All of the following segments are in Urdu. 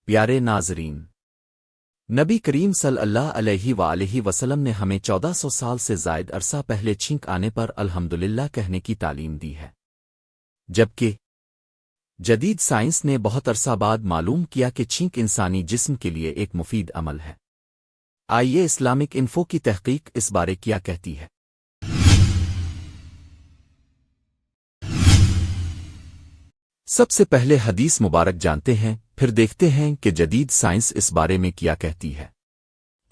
پیارے ناظرین، نبی کریم صلی اللہ علیہ وآلہ وسلم نے ہمیں 1400 سال سے زائد عرصہ پہلے چھینک آنے پر الحمدللہ کہنے کی تعلیم دی ہے، جبکہ جدید سائنس نے بہت عرصہ بعد معلوم کیا کہ چھینک انسانی جسم کے لیے ایک مفید عمل ہے۔ آئیے اسلامک انفو کی تحقیق اس بارے کیا کہتی ہے۔ سب سے پہلے حدیث مبارک جانتے ہیں، پھر دیکھتے ہیں کہ جدید سائنس اس بارے میں کیا کہتی ہے۔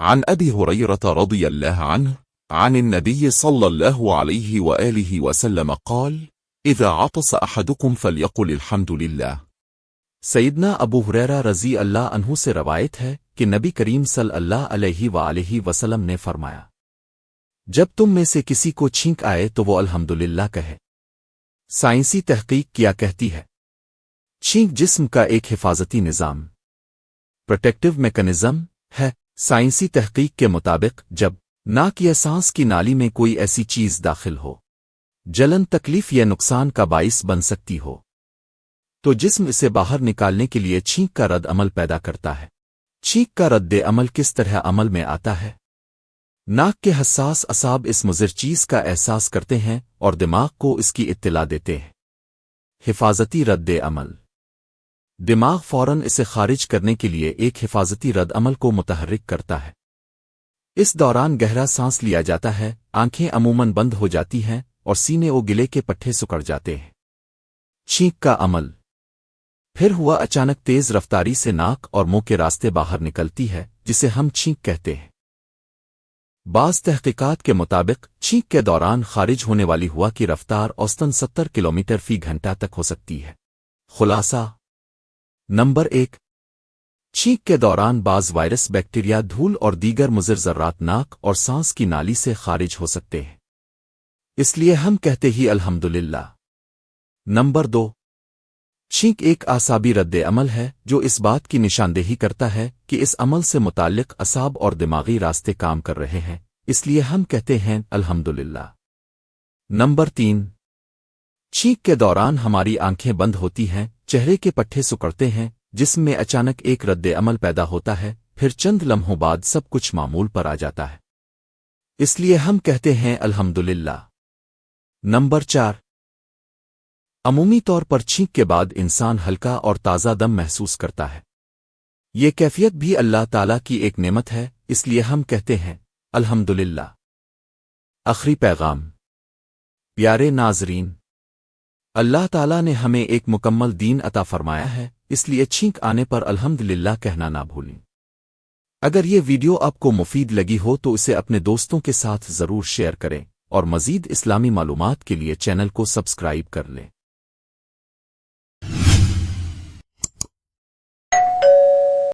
عن أبي هريرة رضي الله عنه عن النبي صلى الله عليه وآله وسلم قال: إذا عطس أحدكم فليقل الحمد لله۔ سیدنا ابو ہریرہ رضی اللہ عنہ سے روایت ہے کہ نبی کریم صلی اللہ علیہ وآلہ وسلم نے فرمایا، جب تم میں سے کسی کو چھینک آئے تو وہ الحمدللہ کہے۔ سائنسی تحقیق کیا کہتی ہے؟ چھینک جسم کا ایک حفاظتی نظام، پروٹیکٹیو میکانزم ہے۔ سائنسی تحقیق کے مطابق جب ناک یا سانس کی نالی میں کوئی ایسی چیز داخل ہو جلن، تکلیف یا نقصان کا باعث بن سکتی ہو تو جسم اسے باہر نکالنے کے لیے چھینک کا رد عمل پیدا کرتا ہے۔ چھینک کا رد عمل کس طرح عمل میں آتا ہے؟ ناک کے حساس اعصاب اس مضر چیز کا احساس کرتے ہیں اور دماغ کو اس کی اطلاع دیتے ہیں۔ حفاظتی رد عمل، دماغ فوراً اسے خارج کرنے کے لیے ایک حفاظتی رد عمل کو متحرک کرتا ہے۔ اس دوران گہرا سانس لیا جاتا ہے، آنکھیں عموماً بند ہو جاتی ہیں اور سینے و گلے کے پٹھے سکڑ جاتے ہیں۔ چھینک کا عمل پھر ہوا اچانک تیز رفتاری سے ناک اور منہ کے راستے باہر نکلتی ہے، جسے ہم چھینک کہتے ہیں۔ بعض تحقیقات کے مطابق چھینک کے دوران خارج ہونے والی ہوا کی رفتار اوسطاً 70 کلومیٹر فی گھنٹہ تک ہو سکتی ہے۔ خلاصہ نمبر 1، چھینک کے دوران بعض وائرس، بیکٹیریا، دھول اور دیگر مضر ذرات ناک اور سانس کی نالی سے خارج ہو سکتے ہیں، اس لیے ہم کہتے ہی الحمدللہ۔ نمبر 2، چھینک ایک اعصابی رد عمل ہے جو اس بات کی نشاندہی کرتا ہے کہ اس عمل سے متعلق اعصاب اور دماغی راستے کام کر رہے ہیں، اس لیے ہم کہتے ہیں الحمدللہ۔ نمبر 3، چھینک کے دوران ہماری آنکھیں بند ہوتی ہیں، چہرے کے پٹھے سکڑتے ہیں، جسم میں اچانک ایک رد عمل پیدا ہوتا ہے، پھر چند لمحوں بعد سب کچھ معمول پر آ جاتا ہے، اس لیے ہم کہتے ہیں الحمدللہ۔ نمبر 4، عمومی طور پر چھینک کے بعد انسان ہلکا اور تازہ دم محسوس کرتا ہے۔ یہ کیفیت بھی اللہ تعالیٰ کی ایک نعمت ہے، اس لیے ہم کہتے ہیں الحمدللہ۔ آخری پیغام، پیارے ناظرین، اللہ تعالیٰ نے ہمیں ایک مکمل دین عطا فرمایا ہے، اس لیے چھینک آنے پر الحمدللہ کہنا نہ بھولیں۔ اگر یہ ویڈیو آپ کو مفید لگی ہو تو اسے اپنے دوستوں کے ساتھ ضرور شیئر کریں اور مزید اسلامی معلومات کے لیے چینل کو سبسکرائب کر لیں۔